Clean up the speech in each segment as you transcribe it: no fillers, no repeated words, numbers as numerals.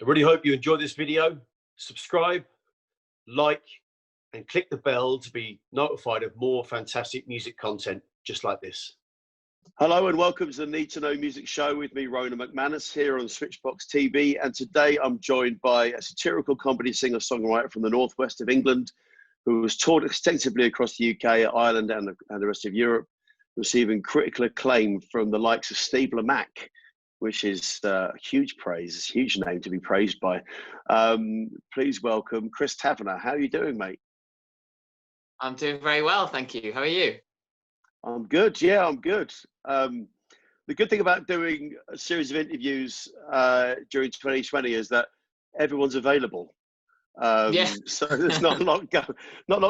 really hope you enjoyed this video. Subscribe, like, and click the bell to be notified of more fantastic music content just like this. Hello and welcome to the Need2Know Music Show with me, Ronan MacManus, here on Switchbox TV. And today I'm joined by a satirical comedy singer-songwriter from the northwest of England who has toured extensively across the UK, Ireland and the rest of Europe, receiving critical acclaim from the likes of Steve Lamacq, which is huge praise. It's a huge name to be praised by. Please welcome ChrisTavener. How are you doing, mate? I'm doing very well, thank you. How are you? I'm good. Yeah, I'm good. The good thing about doing a series of interviews during 2020 is that everyone's available. So there's not a lot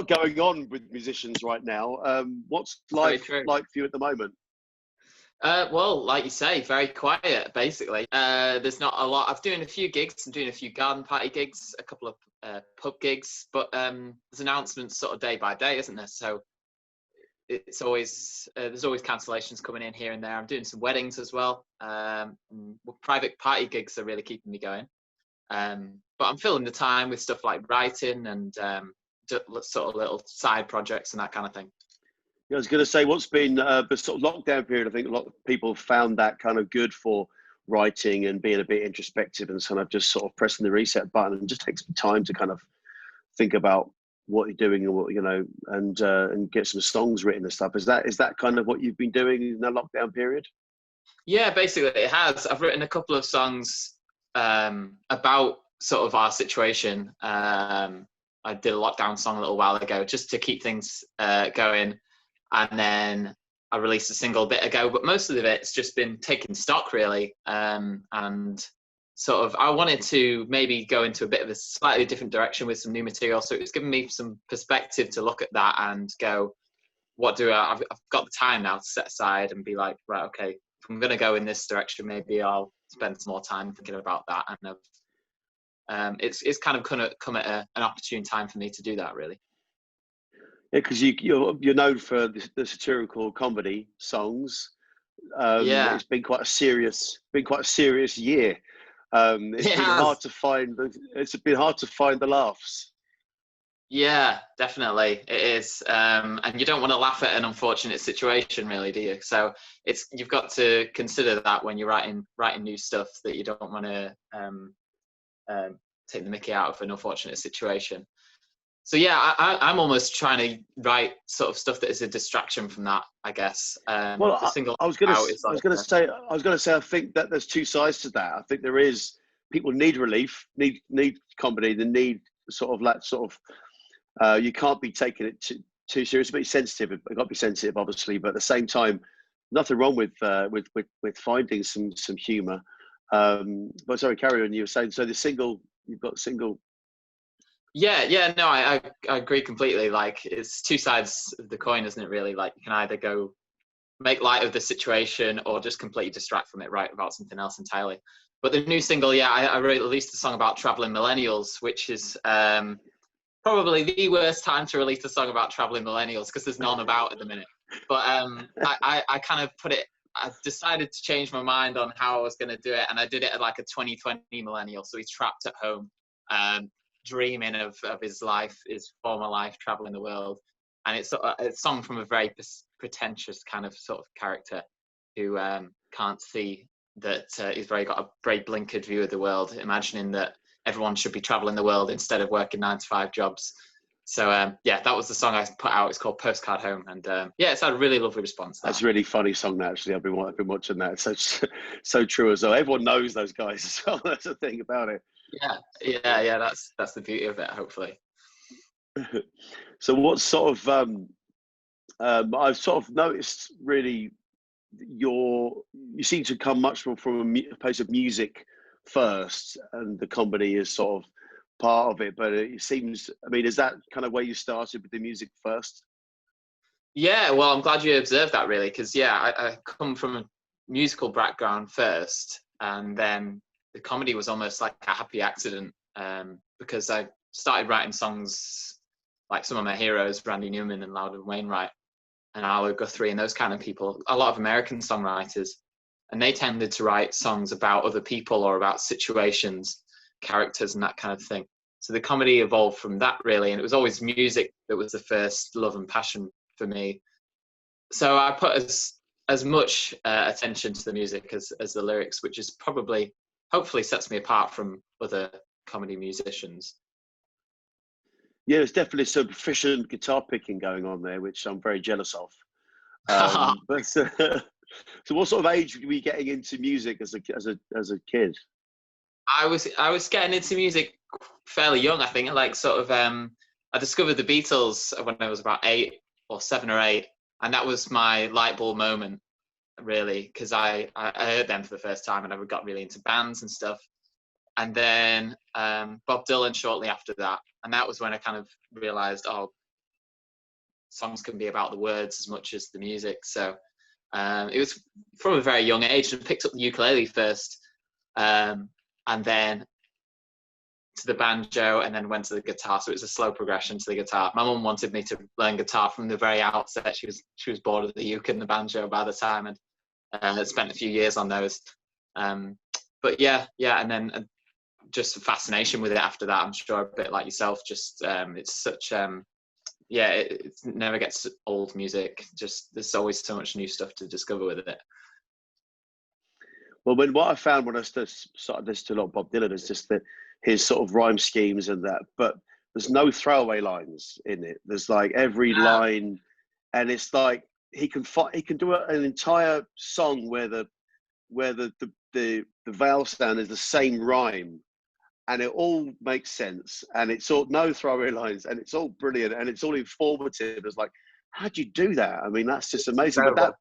going on with musicians right now. What's life like for you at the moment? Well, like you say, very quiet, basically. There's not a lot. I'm doing a few gigs. I'm doing a few garden party gigs, a couple of pub gigs, but there's announcements sort of day by day, isn't there? So it's always there's always cancellations coming in here and there. I'm doing some weddings as well. Private party gigs are really keeping me going. But I'm filling the time with stuff like writing and sort of little side projects and that kind of thing. Yeah, I was going to say, what's been the sort of lockdown period? I think a lot of people found that kind of good for writing and being a bit introspective and kind of just sort of pressing the reset button and just take some time to kind of think about what you're doing and what, you know, and get some songs written and stuff. Is that kind of what you've been doing in the lockdown period? Yeah, basically it has. I've written a couple of songs about sort of our situation. I did a lockdown song a little while ago just to keep things going. And then I released a single a bit ago, but most of it's just been taking stock really. And sort of, I wanted to maybe go into a bit of a slightly different direction with some new material. So it was giving me some perspective to look at that and go, I've got the time now to set aside and be like, right, okay, if I'm going to go in this direction, maybe I'll spend some more time thinking about that. And it's kind of come at an opportune time for me to do that, really. Yeah, because you're known for the satirical comedy songs. It's been quite a serious year. It's been hard to find the laughs. Yeah, definitely it is. And you don't want to laugh at an unfortunate situation, really, do you? So you've got to consider that when you're writing new stuff, that you don't want to take the mickey out of an unfortunate situation. So yeah, I'm almost trying to write sort of stuff that is a distraction from that, I guess. Well, I was going to say, I think that there's two sides to that. I think there is, people need relief, need comedy, they need sort of you can't be taking it too serious, but sensitive. You've got to be sensitive, obviously, but at the same time, nothing wrong with finding some humour. But sorry, carry on. You were saying, so you've got single. Yeah, no, I agree completely. Like, it's two sides of the coin, isn't it, really? Like, you can either go make light of the situation or just completely distract from it, write about something else entirely. But the new single, I released a song about traveling millennials, which is probably the worst time to release a song about traveling millennials because there's none about at the minute. But I kind of I decided to change my mind on how I was going to do it, and I did it at like a 2020 millennial, so he's trapped at home. Dreaming of his former life, traveling the world. And it's a song from a very pretentious kind of sort of character who can't see that he's got a very blinkered view of the world, imagining that everyone should be traveling the world instead of working 9-to-5 jobs. So that was the song I put out. It's called Postcard Home, and it's had a really lovely response. That's a really funny song, actually. I've been watching that. It's so true as well. Everyone knows those guys as well. That's the thing about it. Yeah. That's the beauty of it, hopefully. So what sort of I've sort of noticed really you seem to come much more from a place of music first, and the comedy is sort of part of it. But it seems, I mean, is that kind of where you started with the music first? Yeah, well, I'm glad you observed that, really, because I come from a musical background first, and then the comedy was almost like a happy accident, because I started writing songs like some of my heroes, Randy Newman and Loudon Wainwright and Arlo Guthrie and those kind of people, a lot of American songwriters, and they tended to write songs about other people or about situations. characters and that kind of thing. So the comedy evolved from that, really, and it was always music that was the first love and passion for me. So I put as much attention to the music as the lyrics, which is probably, hopefully, sets me apart from other comedy musicians. Yeah, there's definitely some proficient guitar picking going on there, which I'm very jealous of. But so what sort of age were you getting into music as a kid? I was getting into music fairly young, I think. Like sort of, I discovered the Beatles when I was about 7 or 8, and that was my light bulb moment, really, because I heard them for the first time and I got really into bands and stuff. And then Bob Dylan shortly after that, and that was when I kind of realised, oh, songs can be about the words as much as the music. So it was from a very young age, and picked up the ukulele first, and then to the banjo, and then went to the guitar. So it was a slow progression to the guitar. My mum wanted me to learn guitar from the very outset. She was bored of the uke and the banjo by the time, and had spent a few years on those. But yeah, and then just a fascination with it after that. I'm sure a bit like yourself. Just it's such it never gets old, music. Just there's always so much new stuff to discover with it. Well, what I found when I started listening to a lot of Bob Dylan is just that his sort of rhyme schemes and that, but there's no throwaway lines in it. There's like every line, and it's like he can do an entire song where the vowel sound is the same rhyme, and it all makes sense, and it's all no throwaway lines, and it's all brilliant, and it's all informative. It's like, how'd you do that? I mean, that's just amazing. But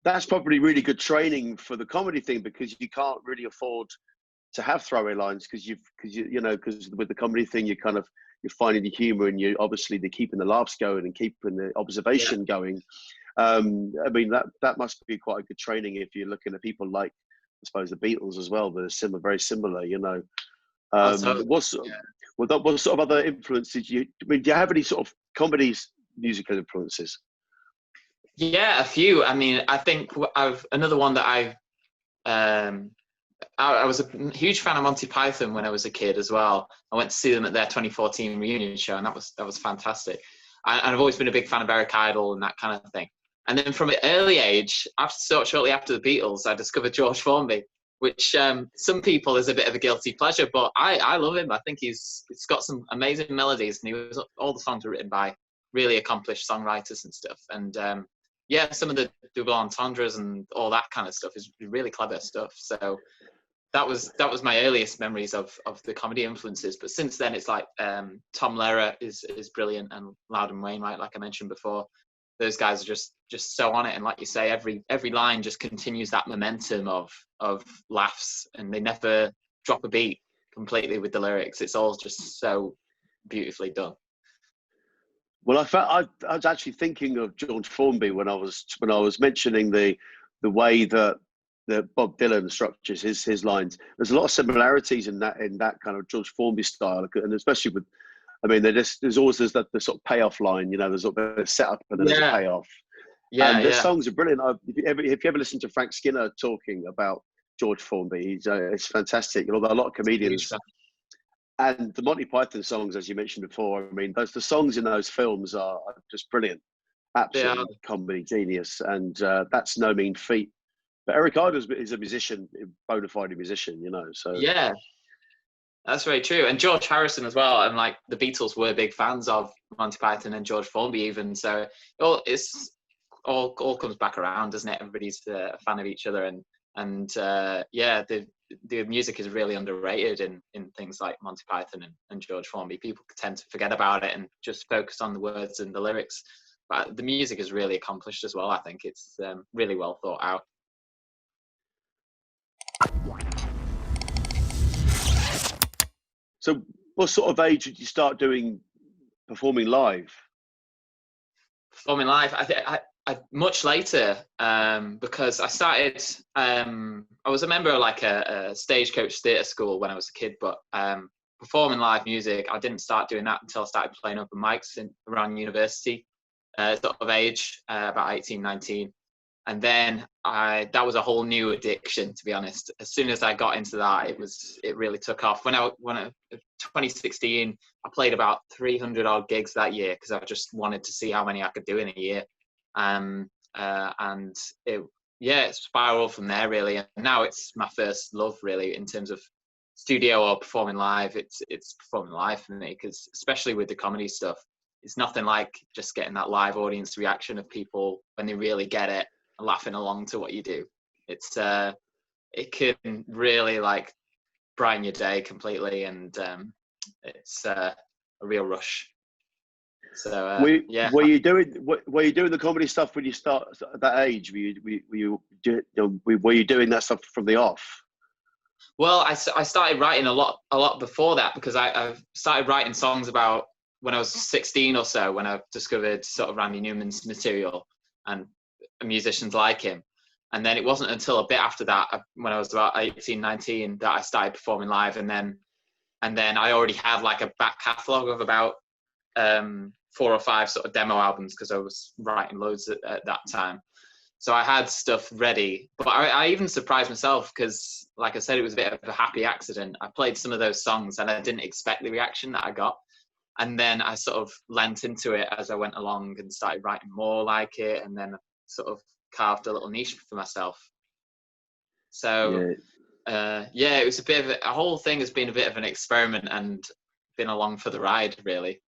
that's probably really good training for the comedy thing, because you can't really afford to have throwaway lines, because with the comedy thing, you're finding the humor, and you're obviously keeping the laughs going and keeping the observation going. I mean, that must be quite a good training if you're looking at people like, I suppose, the Beatles as well, that are very similar, you know. What sort of other influences do you have any sort of comedies, musical influences? Yeah, a few. I mean, I think another one that I was a huge fan of Monty Python when I was a kid as well. I went to see them at their 2014 reunion show, and that was fantastic. And I've always been a big fan of Eric Idle and that kind of thing. And then from an early age, shortly after the Beatles, I discovered George Formby, which some people is a bit of a guilty pleasure, but I love him. I think he's got some amazing melodies, and all the songs were written by really accomplished songwriters and stuff. And some of the double entendres and all that kind of stuff is really clever stuff. So that was my earliest memories of the comedy influences. But since then, it's like Tom Lehrer is brilliant, and Loudon Wainwright, like I mentioned before. Those guys are just so on it, and like you say, every line just continues that momentum of laughs, and they never drop a beat completely with the lyrics. It's all just so beautifully done. Well, I was actually thinking of George Formby when I was mentioning the way that Bob Dylan structures his lines. There's a lot of similarities in that kind of George Formby style, and especially with, I mean, there's always the sort of payoff line, you know, there's a setup and then there's a payoff. Yeah, and the songs are brilliant. If you ever listen to Frank Skinner talking about George Formby, it's fantastic. Although a lot of comedians, and the Monty Python songs, as you mentioned before, I mean, the songs in those films are just brilliant, absolute comedy genius, and that's no mean feat. But Eric Idle is a musician, a bona fide musician, you know. So yeah. That's very true. And George Harrison as well. And like the Beatles were big fans of Monty Python and George Formby even. So it's all comes back around, doesn't it? Everybody's a fan of each other. And the music is really underrated in things like Monty Python and George Formby. People tend to forget about it and just focus on the words and the lyrics. But the music is really accomplished as well. I think it's really well thought out. So what sort of age did you start performing live? Performing live, I much later, because I started, I was a member of like a stagecoach theatre school when I was a kid, but performing live music, I didn't start doing that until I started playing open mics around university sort of age, about 18, 19. And then that was a whole new addiction, to be honest. As soon as I got into that, it really took off. When 2016, I played about 300 odd gigs that year because I just wanted to see how many I could do in a year. And it spiraled from there really. And now it's my first love really in terms of studio or performing live. It's performing live for me, because especially with the comedy stuff, it's nothing like just getting that live audience reaction of people when they really get it, laughing along to what you do. It's it can really like brighten your day completely, and it's a real rush. So were you doing the comedy stuff when you start at that age? Were you doing that stuff from the off? Well, I started writing a lot before that, because I started writing songs about when I was 16 or so, when I discovered sort of Randy Newman's material and musicians like him. And then it wasn't until a bit after that, when I was about 18, 19, that I started performing live. And then I already had like a back catalogue of about 4 or 5 sort of demo albums, because I was writing loads at that time. So I had stuff ready, but I even surprised myself, because like I said, it was a bit of a happy accident. I played some of those songs and I didn't expect the reaction that I got. And then I sort of lent into it as I went along and started writing more like it, and then sort of carved a little niche for myself. So it was a bit of a whole thing has been a bit of an experiment and been along for the ride really.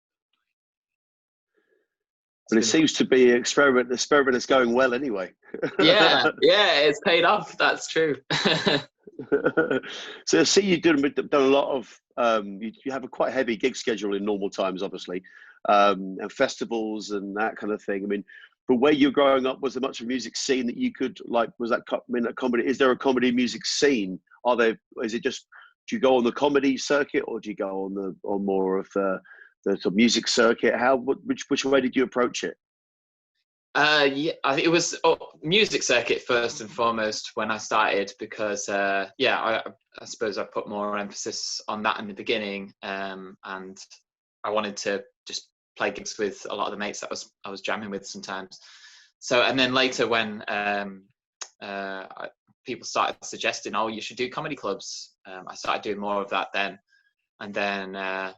But it seems to be an experiment. The experiment is going well anyway. yeah, it's paid off. That's true. So I see you've done a lot of, you have a quite heavy gig schedule in normal times, obviously, and festivals and that kind of thing. I mean, but where you're growing up, was there much of a music scene that you could like? Was that a comedy? Is there a comedy music scene? Is it just, do you go on the comedy circuit, or do you go on more of the sort of music circuit? Which way did you approach it? I think it was music circuit first and foremost when I started, because I suppose I put more emphasis on that in the beginning, and I wanted to just play gigs with a lot of the mates that I was jamming with sometimes. So, and then later when people started suggesting, you should do comedy clubs, I started doing more of that then, and then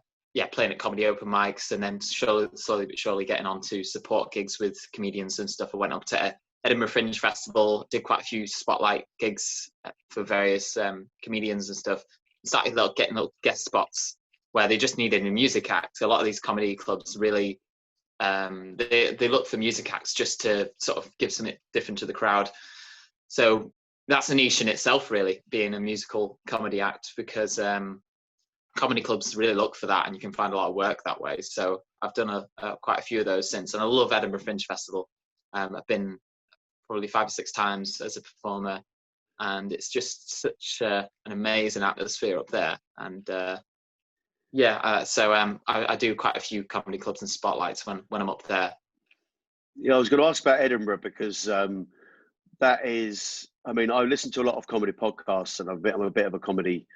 playing at comedy open mics, and then slowly but surely getting on to support gigs with comedians and stuff. I went up to Edinburgh Fringe Festival, did quite a few spotlight gigs for various comedians and stuff. Started getting little guest spots where they just needed a music act. A lot of these comedy clubs really, they look for music acts just to sort of give something different to the crowd. So that's a niche in itself, really, being a musical comedy act, because comedy clubs really look for that, and you can find a lot of work that way. So I've done quite a few of those since, and I love Edinburgh Fringe Festival. I've been probably 5 or 6 times as a performer, and it's just such an amazing atmosphere up there. And so I do quite a few comedy clubs and spotlights when I'm up there. Yeah, I was going to ask about Edinburgh, because that is, I mean, I listen to a lot of comedy podcasts, and I'm a bit of a comedy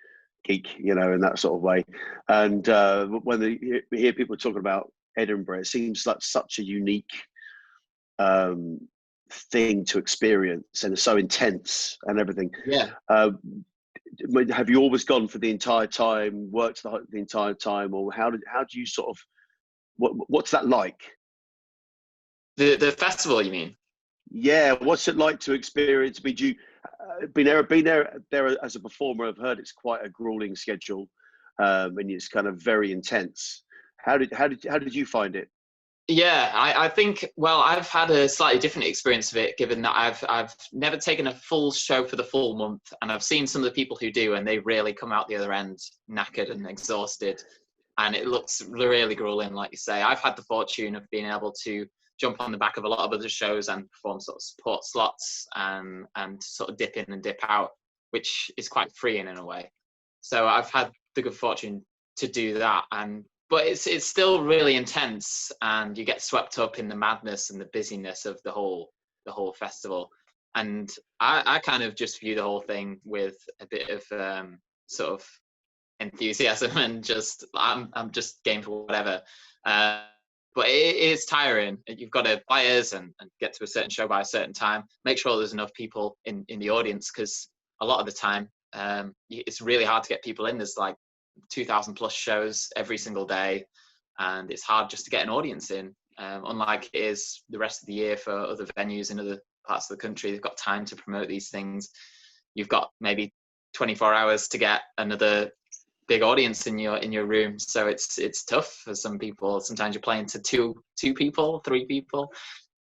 geek, in that sort of way. And when you hear people talking about Edinburgh, it seems like such a unique thing to experience, and it's so intense and everything. Yeah. Have you always gone for the entire time, worked the entire time, or how do you sort of, what's that like? The festival, you mean? Yeah, what's it like to experience? Did you been there as a performer? I've heard it's quite a grueling schedule, and it's kind of very intense. How did you find it? Yeah, I think, well, I've had a slightly different experience of it, given that I've never taken a full show for the full month, and I've seen some of the people who do, and they really come out the other end knackered and exhausted, and it looks really grueling, like you say. I've had the fortune of being able to jump on the back of a lot of other shows and perform sort of support slots and sort of dip in and dip out, which is quite freeing in a way. So I've had the good fortune to do that, but it's still really intense, and you get swept up in the madness and the busyness of the whole festival. And I kind of just view the whole thing with a bit of sort of enthusiasm, and just I'm just game for whatever. but it is tiring. You've got to buyers and get to a certain show by a certain time. Make sure there's enough people in the audience, because a lot of the time it's really hard to get people in. There's like 2,000 plus shows every single day, and it's hard just to get an audience in. Unlike it is the rest of the year for other venues in other parts of the country, they've got time to promote these things. You've got maybe 24 hours to get another big audience in your room, so it's tough for some people. Sometimes you're playing to two people, 3 people.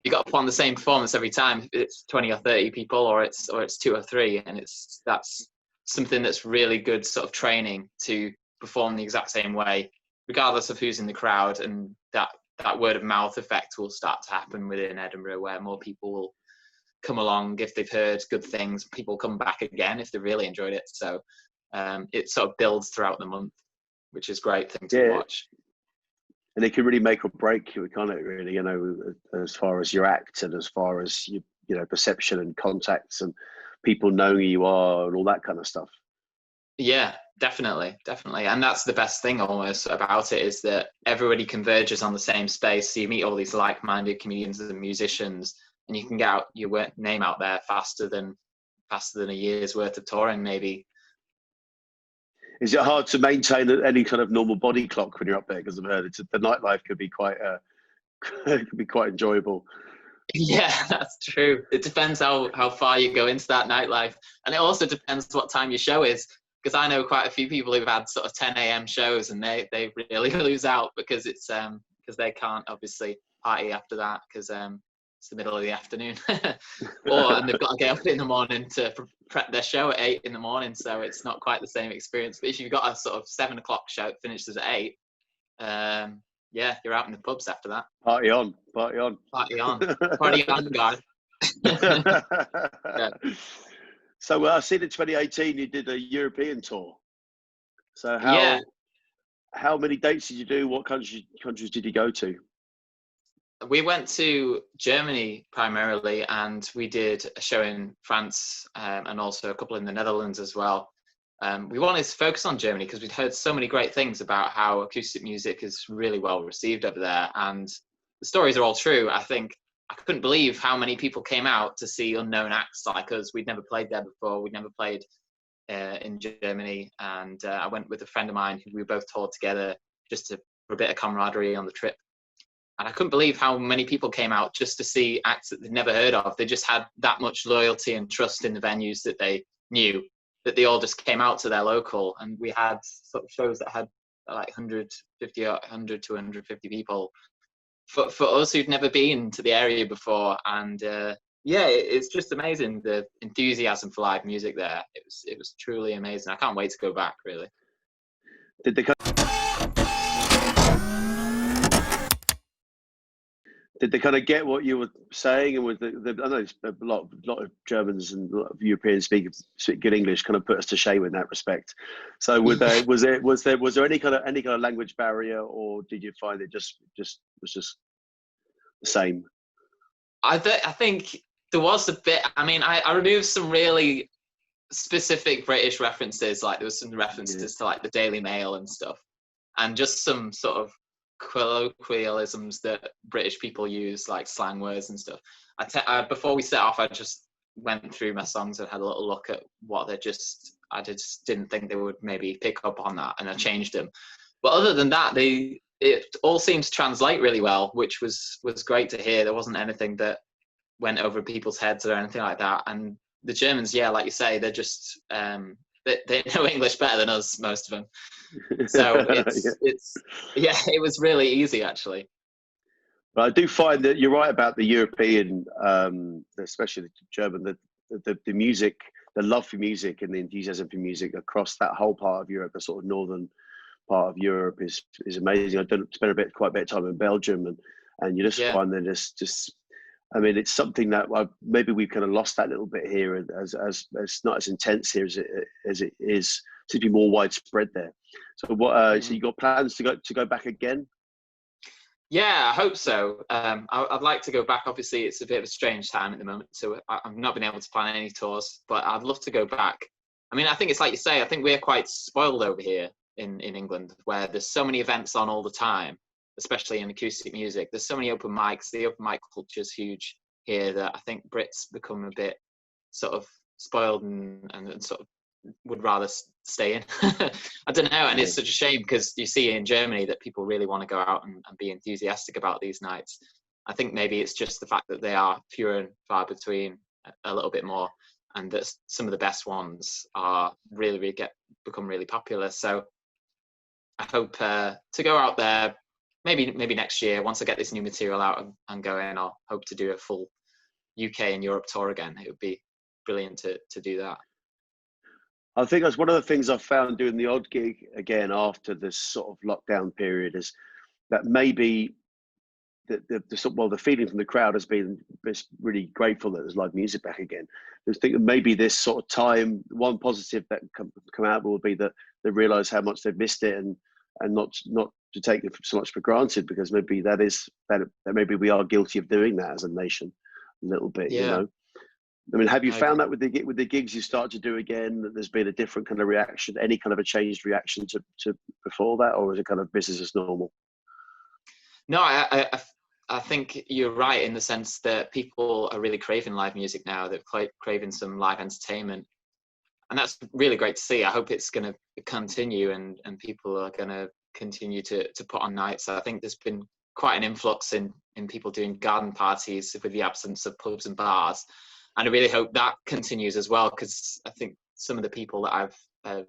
You got to put on the same performance every time. It's 20 or 30 people, or it's 2 or 3, and that's something that's really good sort of training to perform the exact same way, regardless of who's in the crowd. And that word of mouth effect will start to happen within Edinburgh, where more people will come along if they've heard good things. People come back again if they really enjoyed it. So it sort of builds throughout the month, which is a great thing to watch. And it can really make or break you, can't it, really, you know, as far as your act and as far as you know, perception and contacts and people knowing who you are and all that kind of stuff. Yeah, definitely. And that's the best thing almost about it, is that everybody converges on the same space. So you meet all these like-minded comedians and musicians, and you can get out your name out there faster than a year's worth of touring, maybe. Is it hard to maintain any kind of normal body clock when you're up there? Because I've heard the nightlife could be quite enjoyable. Yeah, that's true. It depends how far you go into that nightlife, and it also depends what time your show is. Because I know quite a few people who've had sort of 10 a.m. shows, and they really lose out because it's because they can't obviously party after that, because it's the middle of the afternoon, and they've got to get up in the morning to prep their show at 8 in the morning. So it's not quite the same experience. But if you've got a sort of 7 o'clock show that finishes at 8, yeah, you're out in the pubs after that. Party on, guys. Yeah. So I seen in 2018 you did a European tour. So how many dates did you do? What countries did you go to? We went to Germany primarily, and we did a show in France and also a couple in the Netherlands as well. We wanted to focus on Germany because we'd heard so many great things about how acoustic music is really well received over there, and the stories are all true. I think I couldn't believe how many people came out to see unknown acts like us. We'd never played there before. We'd never played in Germany, and I went with a friend of mine who we both toured together just for a bit of camaraderie on the trip. And I couldn't believe how many people came out just to see acts that they'd never heard of. They just had that much loyalty and trust in the venues that they knew, that they all just came out to their local. And we had sort of shows that had like 150 or 100 to 150 people. For us who'd never been to the area before, and it's just amazing, the enthusiasm for live music there. It was truly amazing. I can't wait to go back, really. Did they kind of get what you were saying? And with I know a lot of Germans and a lot of Europeans speak good English, kind of put us to shame in that respect. So was there any kind of language barrier, or did you find it was just the same? I think there was a bit. I mean, I removed some really specific British references, like there was some references to like the Daily Mail and stuff, and just some sort of colloquialisms that British people use, like slang words and stuff. Before we set off, I just went through my songs and had a little look at what I just didn't think they would maybe pick up on that, and I changed them. But other than that, it all seemed to translate really well, which was great to hear. There wasn't anything that went over people's heads or anything like that. And the Germans, yeah, like you say, they're just they know English better than us, most of them. So it was really easy, actually. But I do find that you're right about the European, especially the German, the music, the love for music and the enthusiasm for music across that whole part of Europe, the sort of northern part of Europe is amazing. I've spent quite a bit of time in Belgium, and you just find that it's I mean, it's something that maybe we've kind of lost that little bit here, as it's not as intense here as it is. To be more widespread there. So so you got plans to go back again? Yeah, I hope so. I'd like to go back. Obviously, it's a bit of a strange time at the moment, so I've not been able to plan any tours, but I'd love to go back. I mean, I think it's like you say, I think we're quite spoiled over here in England, where there's so many events on all the time. especially in acoustic music. There's so many open mics. The open mic culture is huge here that I think Brits become a bit sort of spoiled and sort of would rather stay in. I don't know, and it's such a shame because you see in Germany that people really want to go out and be enthusiastic about these nights. I think maybe it's just the fact that they are fewer and far between a little bit more, and that some of the best ones are really become really popular. So I hope to go out there maybe next year once I get this new material out and going. I'll hope to do a full UK and Europe tour again. It would be brilliant to do that. I think that's one of the things I've found doing the odd gig again after this sort of lockdown period is that maybe the feeling from the crowd has been really grateful that there's live music back again. I think that maybe this sort of time, one positive that come out will be that they realise how much they've missed it and not to take it so much for granted, because maybe that maybe we are guilty of doing that as a nation a little bit, you know. I mean, have you found that with the gigs you start to do again, that there's been a different kind of reaction, any kind of a changed reaction to before that, or is it kind of business as normal? No, I think you're right in the sense that people are really craving live music now. They're craving some live entertainment, and that's really great to see. I hope it's going to continue, and people are going to continue to put on nights. I think there's been quite an influx in people doing garden parties with the absence of pubs and bars. And I really hope that continues as well, because I think some of the people that I've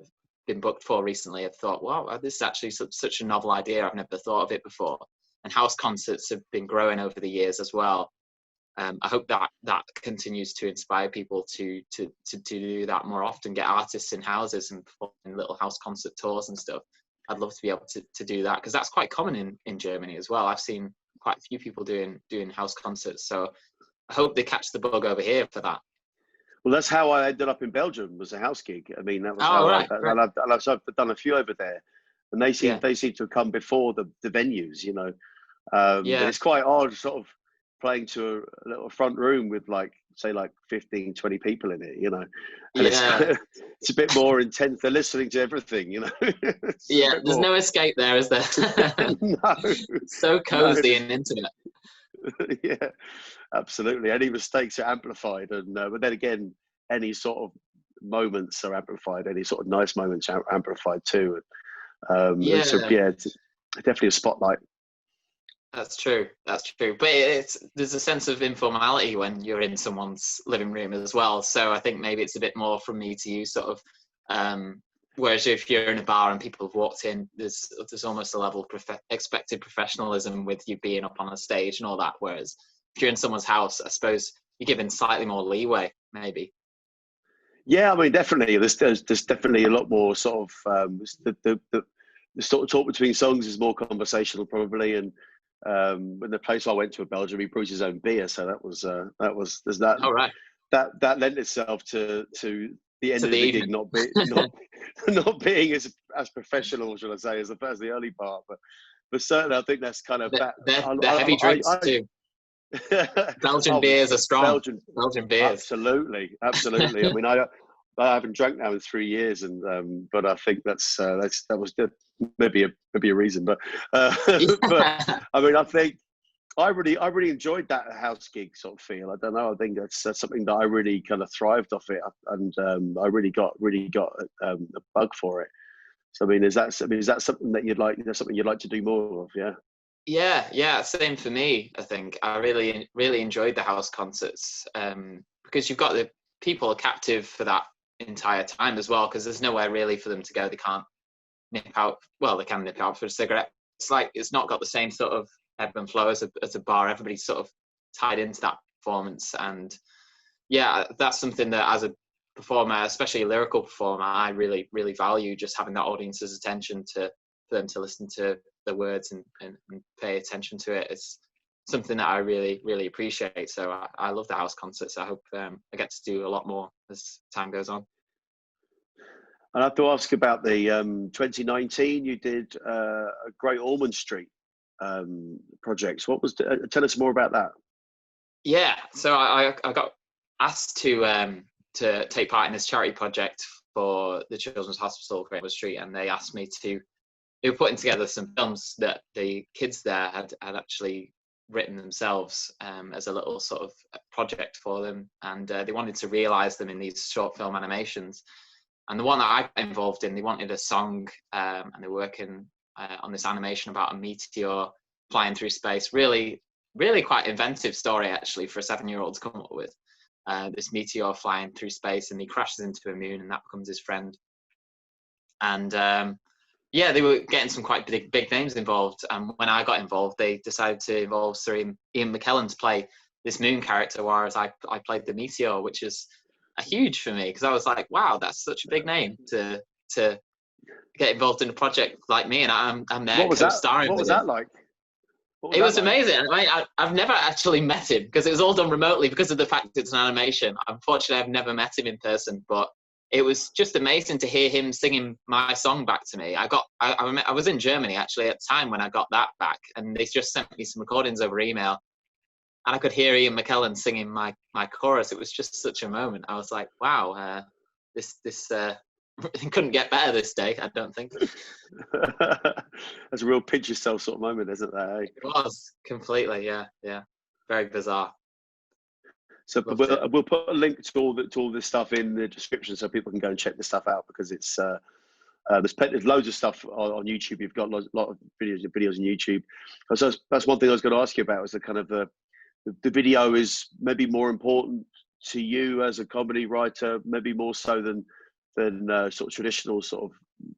been booked for recently have thought, wow, this is actually such a novel idea. I've never thought of it before. And house concerts have been growing over the years as well. I hope that continues to inspire people to do that more often, get artists in houses and perform in little house concert tours and stuff. I'd love to be able to do that, because that's quite common in Germany as well. I've seen quite a few people doing house concerts. So I hope they catch the bug over here for that. Well, that's how I ended up in Belgium, was a house gig. I mean, that was I've done a few over there, and they seem to have come before the venues, you know. But it's quite odd sort of playing to a little front room with like 15, 20 people in it, you know. And it's a bit more intense. They're listening to everything, you know. There's no escape there, is there? No. So cozy and intimate. Yeah, absolutely. Any mistakes are amplified, and but then again, any sort of moments are amplified. Any sort of nice moments are amplified too. So it's definitely a spotlight. That's true. But there's a sense of informality when you're in someone's living room as well. So I think maybe it's a bit more from me to you, sort of. Whereas if you're in a bar and people have walked in, there's almost a level of expected professionalism with you being up on a stage and all that. Whereas if you're in someone's house, I suppose you're given slightly more leeway, maybe. Yeah, I mean, definitely. There's definitely a lot more sort of the sort of talk between songs is more conversational probably, and when the place I went to in Belgium, he brewed his own beer, so that was there's that. Oh, right. That lent itself to the end of the gig not being as professional, shall I say, as the early part, but certainly I think that's kind of the heavy drinks too. Belgian beers are strong. Belgian beers, absolutely. I mean, I haven't drunk now in 3 years, and but I think that was maybe a reason, but but I mean, I think I really enjoyed that house gig sort of feel. I don't know. I think that's something that I really kind of thrived off it, and I really got a bug for it. So I mean, is that something that you'd like? Something you'd like to do more of? Yeah. Yeah. Same for me. I think I really enjoyed the house concerts because you've got the people captive for that entire time as well. Because there's nowhere really for them to go. They can't nip out. Well, they can nip out for a cigarette. It's like it's not got the same sort of ebb and flow as a bar. Everybody's sort of tied into that performance, and that's something that as a performer, especially a lyrical performer, I really value, just having that audience's attention for them to listen to the words and pay attention to it. It's something that I really appreciate. So I love the house concerts. I hope I get to do a lot more as time goes on. And I have to ask about the 2019. You did a Great Almond Street projects. What was tell us more about that? Yeah, so I got asked to take part in this charity project for the Children's Hospital Great Almond Street, and they asked me to. they were putting together some films that the kids there had actually written themselves as a little sort of project for them, and they wanted to realize them in these short film animations. And the one that I got involved in, they wanted a song, and they were working on this animation about a meteor flying through space. Really, really quite inventive story actually for a 7-year-old to come up with. This meteor flying through space, and he crashes into a moon, and that becomes his friend. And yeah, they were getting some quite big names involved. And when I got involved, they decided to involve Sir Ian McKellen to play this moon character, whereas I played the meteor, which is a huge for me, because I was like, wow, that's such a big name to get involved in a project like me, and I'm there co-starring. What was that like? It was amazing. I mean, I've never actually met him, because it was all done remotely because of the fact it's an animation. Unfortunately, I've never met him in person, but it was just amazing to hear him singing my song back to me. I was in Germany actually at the time when I got that back, and they just sent me some recordings over email, and I could hear Ian McKellen singing my chorus. It was just such a moment. I was like, wow, this couldn't get better this day, I don't think. That's a real pinch yourself sort of moment, isn't that? Eh? It was completely, yeah, very bizarre. So we'll put a link to all this stuff in the description so people can go and check this stuff out, because it's there's loads of stuff on YouTube. You've got a lot of videos on YouTube. So that's one thing I was going to ask you about, is the kind of the video is maybe more important to you as a comedy writer, maybe more so than sort of traditional sort of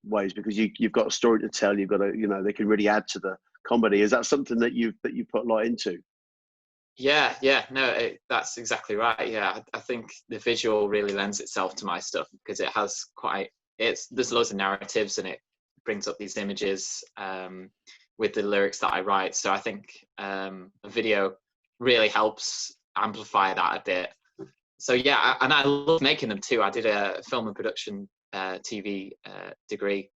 ways, because you've got a story to tell. You've got they can really add to the comedy. Is that something that you put a lot into? Yeah, no, that's exactly right. Yeah, I think the visual really lends itself to my stuff, because it has there's loads of narratives, and it brings up these images with the lyrics that I write. So I think a video really helps amplify that a bit. So yeah, and I love making them too. I did a film and production TV degree,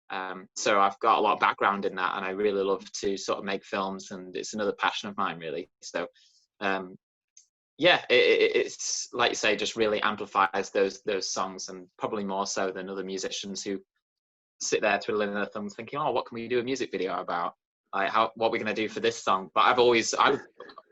so I've got a lot of background in that, and I really love to sort of make films, and it's another passion of mine really. So yeah, it's like you say, just really amplifies those songs, and probably more so than other musicians who sit there twiddling their thumbs thinking, oh, what can we do a music video about? Like, what are we going to do for this song? But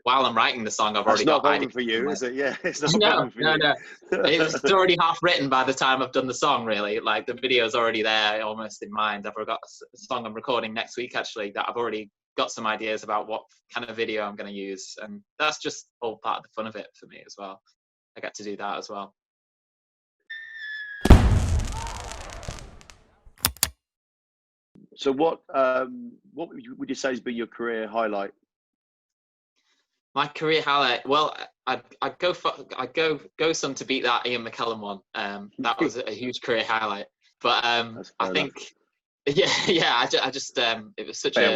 while I'm writing the song, I've already got ideas. That's not a problem for you, is it? Yeah, it's not a problem for you. No. It's already half written by the time I've done the song, really. Like, the video's already there, almost in mind. I've got a song I'm recording next week, actually, that I've already got some ideas about what kind of video I'm going to use. And that's just all part of the fun of it for me as well. I get to do that as well. So what would you say has been your career highlight? My career highlight, well, I'd go some to beat that Ian McKellen one. That was a huge career highlight. But I think, yeah, I just it was such a.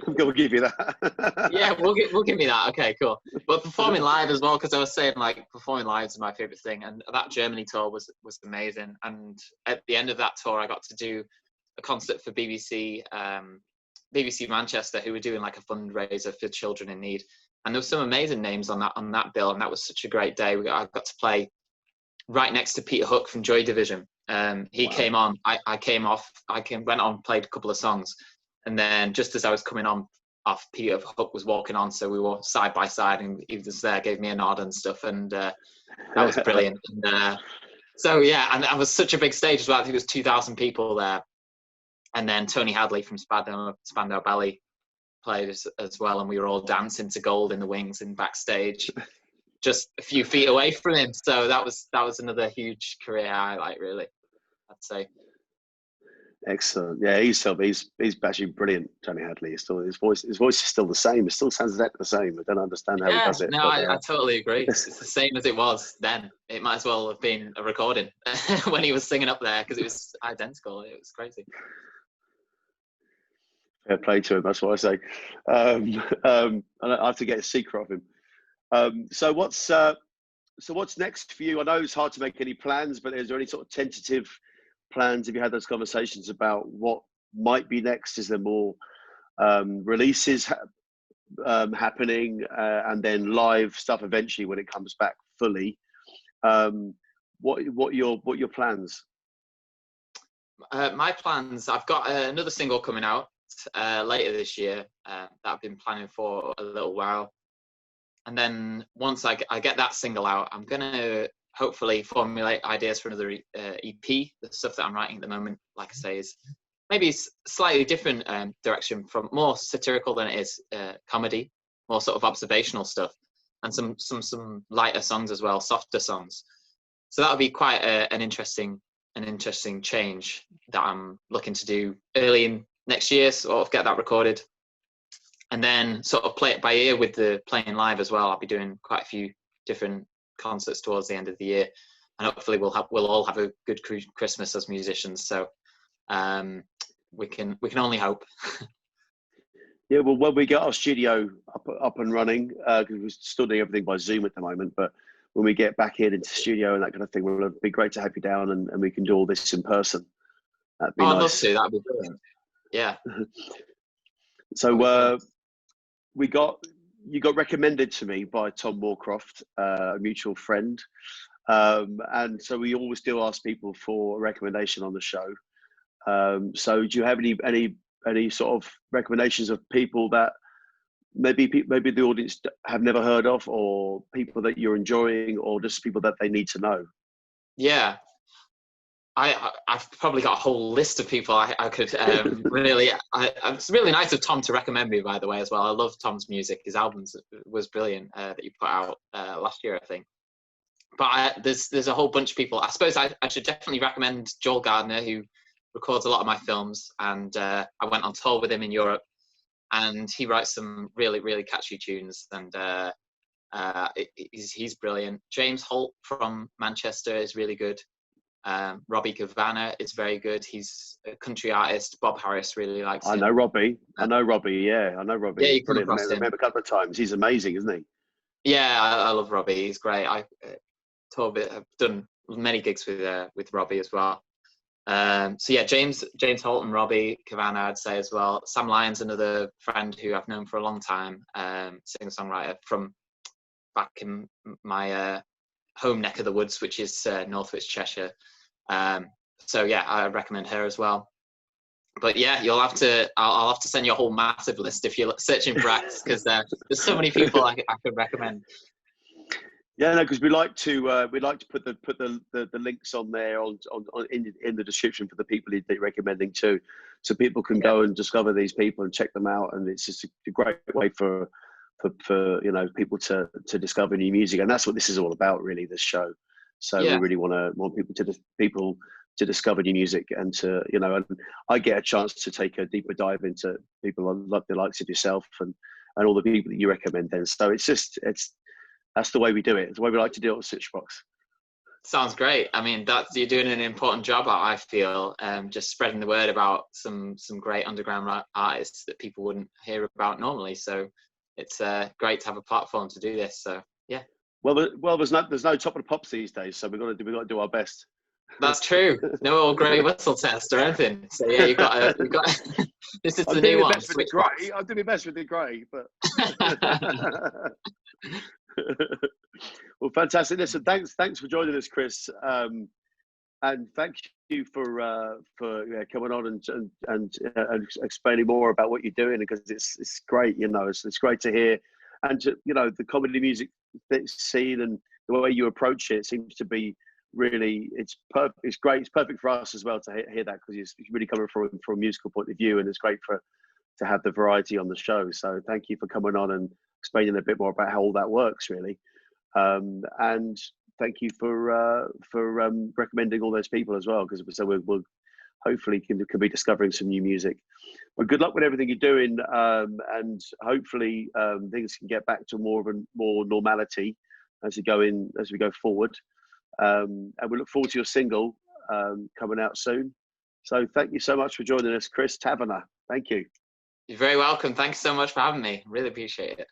We'll give you that. Yeah, we'll give me that. Okay, cool. But performing live as well, because I was saying, like, performing live is my favorite thing, and that Germany tour was amazing. And at the end of that tour, I got to do a concert for BBC Manchester, who were doing like a fundraiser for children in need. And there were some amazing names on that bill, and that was such a great day. I got to play right next to Peter Hook from Joy Division. He came on. I went on, played a couple of songs, and then just as I was coming on off, Peter Hook was walking on, so we were side by side, and he was there, gave me a nod and stuff, and that was brilliant. And, so yeah, and that was such a big stage as well. I think it was 2,000 people there, and then Tony Hadley from Spandau Ballet played as well, and we were all dancing to Gold in the Wings and backstage, just a few feet away from him. So that was another huge career highlight, really, I'd say. Excellent. Yeah, he's actually brilliant, Tony Hadley. His voice is still the same. It still sounds exactly the same. I don't understand how he does it. No, I totally agree. It's the same as it was then. It might as well have been a recording when he was singing up there, because it was identical. It was crazy. Fair play to him, that's what I say. And I have to get a secret of him. So what's next for you? I know it's hard to make any plans, but is there any sort of tentative plans? Have you had those conversations about what might be next? Is there more releases happening, and then live stuff eventually when it comes back fully? What are your plans? My plans, I've got another single coming out later this year that I've been planning for a little while. And then once I get that single out, I'm going to hopefully formulate ideas for another EP. The stuff that I'm writing at the moment, like I say, is maybe slightly different direction, from more satirical than it is comedy, more sort of observational stuff, and some lighter songs as well, softer songs. So that'll be quite an interesting change that I'm looking to do early in next year, sort of get that recorded, and then sort of play it by ear with the playing live as well. I'll be doing quite a few different concerts towards the end of the year, and hopefully we'll all have a good Christmas as musicians. So we can only hope. Yeah, well, when we get our studio up and running, because we're still doing everything by Zoom at the moment, but when we get back into the studio and that kind of thing, it'll be great to have you down, and we can do all this in person. That'd be nice. I'd love to. That'd be brilliant. Yeah. So you got recommended to me by Tom Moorcroft, a mutual friend, and so we always do ask people for a recommendation on the show. So do you have any sort of recommendations of people that maybe the audience have never heard of, or people that you're enjoying, or just people that they need to know? Yeah, I've probably got a whole list of people I could really. It's really nice of Tom to recommend me, by the way, as well. I love Tom's music. His albums was brilliant that you put out last year, I think. But there's a whole bunch of people. I suppose I should definitely recommend Joel Gardner, who records a lot of my films, and I went on tour with him in Europe, and he writes some really, really catchy tunes, and he's brilliant. James Holt from Manchester is really good. Robbie Cavanagh is very good. He's a country artist. Bob Harris really likes him. I know Robbie. Yeah, I know Robbie. Yeah, you come across him. I remember a couple of times. He's amazing, isn't he? Yeah, I love Robbie. He's great. I've done many gigs with Robbie as well. So yeah, James Holt and Robbie Cavanagh, I'd say as well. Sam Lyon's another friend who I've known for a long time, singer-songwriter from back in my home neck of the woods, which is Northwich, Cheshire. So yeah, I recommend her as well. But yeah, I'll have to send you a whole massive list if you're searching for acts, because there's so many people I could recommend. Yeah, no, because we like to put the links on there in the description for the people that you're recommending too, so people can go and discover these people and check them out, and it's just a great way for people to discover new music, and that's what this is all about, really, this show. So we really want people to discover new music, and and I get a chance to take a deeper dive into people like the likes of yourself and all the people that you recommend then. So that's the way we do it. It's the way we like to do it at Switchbox. Sounds great. I mean, you're doing an important job, I feel, just spreading the word about some great underground artists that people wouldn't hear about normally. So it's great to have a platform to do this. So yeah. Well, there's no Top of the Pops these days, so we've got to do our best. That's true. No old grey whistle test or anything. So yeah, you've got. This is the new one. I'm doing my best with the grey, but. Well, fantastic. Listen, thanks for joining us, Chris, and thank you for coming on and explaining more about what you're doing, because it's great. It's great to hear, and the comedy music scene and the way you approach it seems to be really it's great. It's perfect for us as well to hear that, because it's really coming from a musical point of view, and it's great to have the variety on the show. So thank you for coming on and explaining a bit more about how all that works, really, and thank you for recommending all those people as well, because we'll hopefully can be discovering some new music. Well, good luck with everything you're doing, and hopefully things can get back to more normality as we go forward, and we look forward to your single coming out soon. So thank you so much for joining us, ChrisTavener. Thank you. You're very welcome. Thanks so much for having me. Really appreciate it.